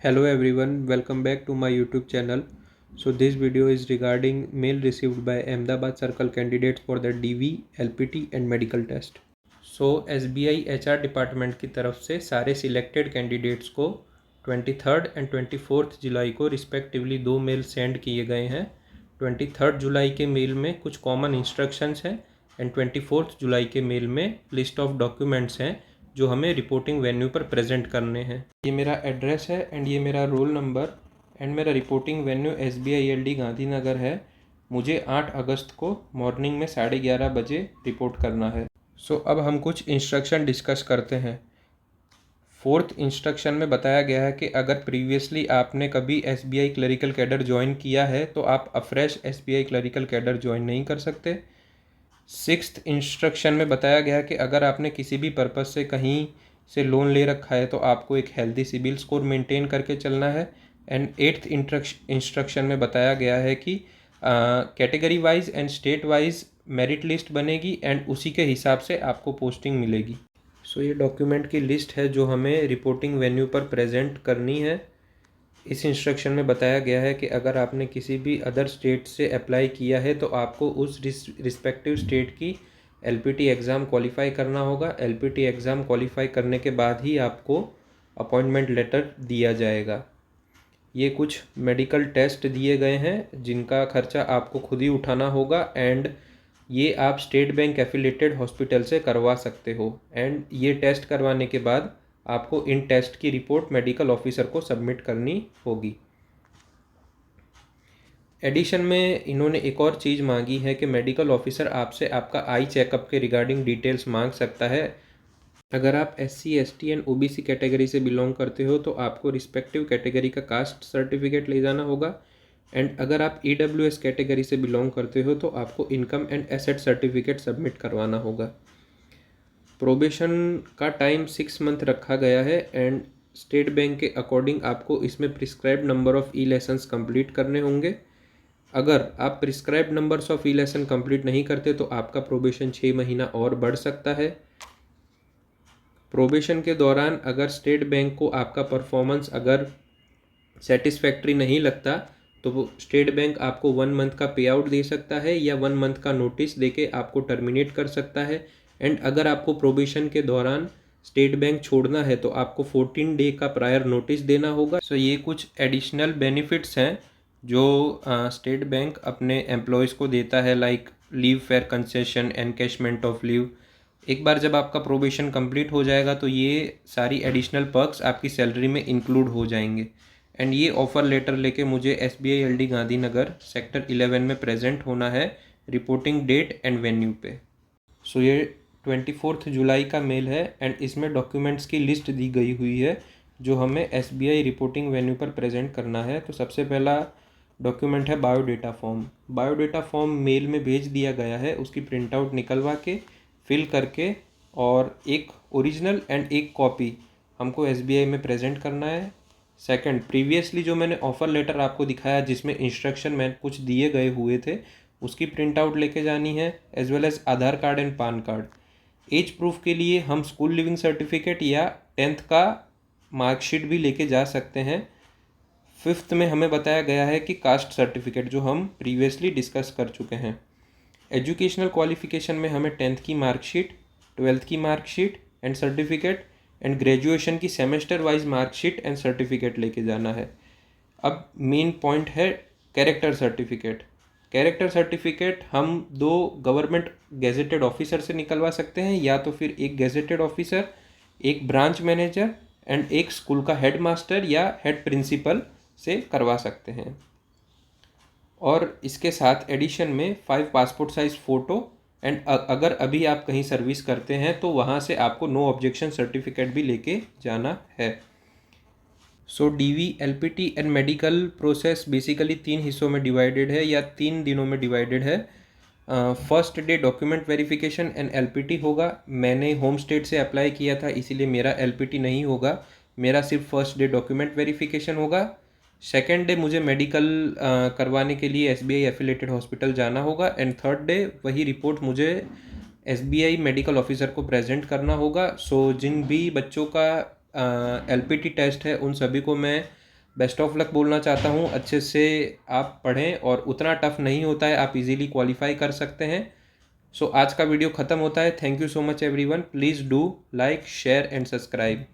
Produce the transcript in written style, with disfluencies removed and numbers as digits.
Hello everyone, welcome back to my YouTube channel. So this video is regarding mail received by Ahmedabad Circle candidates for the DV, LPT and medical test. So SBI HR department की तरफ से सारे selected candidates को 23rd and 24th जुलाई को respectively 2 mail send किए गए हैं। 23rd जुलाई के मेल में कुछ कॉमन इंस्ट्रक्शंस हैं एंड 24th जुलाई के मेल में लिस्ट ऑफ डॉक्यूमेंट्स हैं जो हमें रिपोर्टिंग वेन्यू पर प्रेजेंट करने हैं। ये मेरा एड्रेस है एंड ये मेरा रोल नंबर एंड मेरा reporting venue SBI LD Gandhinagar है। मुझे 8 अगस्त को मॉर्निंग में 11:30 बजे रिपोर्ट करना है। अब हम कुछ इंस्ट्रक्शन डिस्कस करते हैं। 4th इंस्ट्रक्शन में बताया गया है कि अगर प्रीवियसली आपने कभी SBI क्लरिकल कैडर ज्वाइन किया है तो आप afresh SBI clerical cadre join नहीं कर सकते। 6th इंस्ट्रक्शन में बताया गया है कि अगर आपने किसी भी पर्पज़ से कहीं से लोन ले रखा है तो आपको एक हेल्दी सिबिल स्कोर मेंटेन करके चलना है। एंड 8th इंस्ट्रक्शन में बताया गया है कि category wise and state wise merit list बनेगी एंड उसी के हिसाब से आपको पोस्टिंग मिलेगी। ये डॉक्यूमेंट की लिस्ट है जो हमें रिपोर्टिंग वेन्यू पर प्रेजेंट करनी है। इस इंस्ट्रक्शन में बताया गया है कि अगर आपने किसी भी अदर स्टेट से अप्लाई किया है तो आपको उस रिस्पेक्टिव स्टेट की LPT एग्ज़ाम क्वालिफाई करना होगा। LPT एग्ज़ाम क्वालिफाई करने के बाद ही आपको अपॉइंटमेंट लेटर दिया जाएगा। ये कुछ मेडिकल टेस्ट दिए गए हैं जिनका खर्चा आपको खुद ही उठाना होगा एंड ये आप स्टेट बैंक एफिलेटेड हॉस्पिटल से करवा सकते हो। एंड ये टेस्ट करवाने के बाद आपको इन टेस्ट की रिपोर्ट मेडिकल ऑफिसर को सबमिट करनी होगी। एडिशन में इन्होंने एक और चीज़ मांगी है कि मेडिकल ऑफिसर आपसे आपका आई चेकअप के रिगार्डिंग डिटेल्स मांग सकता है। अगर आप SC ST and OBC category से बिलोंग करते हो तो आपको रिस्पेक्टिव कैटेगरी का कास्ट सर्टिफिकेट ले जाना होगा एंड अगर आप EWS कैटेगरी से बिलोंग करते हो तो आपको income and asset certificate submit करवाना होगा। प्रोबेशन का टाइम 6 मंथ रखा गया है एंड स्टेट बैंक के अकॉर्डिंग आपको इसमें prescribed number of lessons complete करने होंगे। अगर आप prescribed numbers of lesson complete नहीं करते तो आपका प्रोबेशन 6 महीना और बढ़ सकता है। प्रोबेशन के दौरान अगर स्टेट बैंक को आपका परफॉर्मेंस अगर सेटिस्फैक्ट्री नहीं लगता तो वो स्टेट बैंक आपको 1 मंथ का पे आउट दे सकता है या 1 मंथ का नोटिस देके आपको टर्मिनेट कर सकता है। एंड अगर आपको प्रोबेशन के दौरान स्टेट बैंक छोड़ना है तो आपको 14 डे का प्रायर नोटिस देना होगा। ये कुछ एडिशनल बेनिफिट्स हैं जो स्टेट बैंक अपने एम्प्लॉयज़ को देता है, like leave fair concession, encashment of leave. एक बार जब आपका प्रोबेशन कंप्लीट हो जाएगा तो ये सारी एडिशनल पर्क्स आपकी सैलरी में इंक्लूड हो जाएंगे। एंड ये ऑफ़र लेटर लेके मुझे SBI LD गांधीनगर सेक्टर 11 में प्रेजेंट होना है रिपोर्टिंग डेट एंड वेन्यू पे। ये 24 जुलाई का मेल है एंड इसमें डॉक्यूमेंट्स की लिस्ट दी गई हुई है जो हमें SBI रिपोर्टिंग वेन्यू पर प्रेजेंट करना है। तो सबसे पहला डॉक्यूमेंट है biodata form. Biodata form mail में भेज दिया गया है, उसकी प्रिंट आउट निकलवा के फिल करके और एक ओरिजिनल एंड एक कॉपी हमको SBI में प्रेजेंट करना है। सेकंड, प्रीवियसली जो मैंने ऑफ़र लेटर आपको दिखाया जिसमें इंस्ट्रक्शन में कुछ दिए गए हुए थे उसकी प्रिंट आउट लेके जानी है, as well as Aadhaar card and PAN card. Age proof के लिए हम स्कूल लिविंग सर्टिफिकेट या 10th का मार्कशीट भी लेके जा सकते हैं। 5th में हमें बताया गया है कि कास्ट सर्टिफिकेट जो हम प्रीवियसली डिस्कस कर चुके हैं। एजुकेशनल क्वालिफिकेशन में हमें 10th की मार्कशीट, 12th की marksheet and certificate and graduation की semester wise marksheet and certificate लेके जाना है। अब मेन पॉइंट है कैरेक्टर सर्टिफिकेट। कैरेक्टर सर्टिफिकेट हम 2 गवर्नमेंट गेजेटेड ऑफिसर से निकलवा सकते हैं या तो फिर एक गेजेटेड ऑफिसर, एक ब्रांच मैनेजर एंड एक स्कूल का हेड मास्टर या हेड प्रिंसिपल से करवा सकते हैं। और इसके साथ एडिशन में 5 पासपोर्ट साइज़ फ़ोटो एंड अगर अभी आप कहीं सर्विस करते हैं तो वहाँ से आपको नो ऑब्जेक्शन सर्टिफिकेट भी लेके जाना है। DV, LPT and medical process basically 3 हिस्सों में डिवाइडेड है या 3 दिनों में डिवाइडेड है। First day document verification and LPT होगा। मैंने होम स्टेट से अप्लाई किया था इसीलिए मेरा LPT नहीं होगा, मेरा सिर्फ फर्स्ट डे डॉक्यूमेंट वेरिफिकेशन होगा। सेकेंड डे मुझे मेडिकल करवाने के लिए SBI एफिलेटेड हॉस्पिटल जाना होगा एंड थर्ड डे वही रिपोर्ट मुझे SBI मेडिकल ऑफिसर को प्रेजेंट करना होगा। जिन भी बच्चों का LPT टेस्ट है उन सभी को मैं बेस्ट ऑफ लक बोलना चाहता हूँ। अच्छे से आप पढ़ें और उतना टफ नहीं होता है, आप इजीली क्वालिफाई कर सकते हैं। सो आज का वीडियो ख़त्म होता है। Thank you so much everyone. Please do like share and subscribe.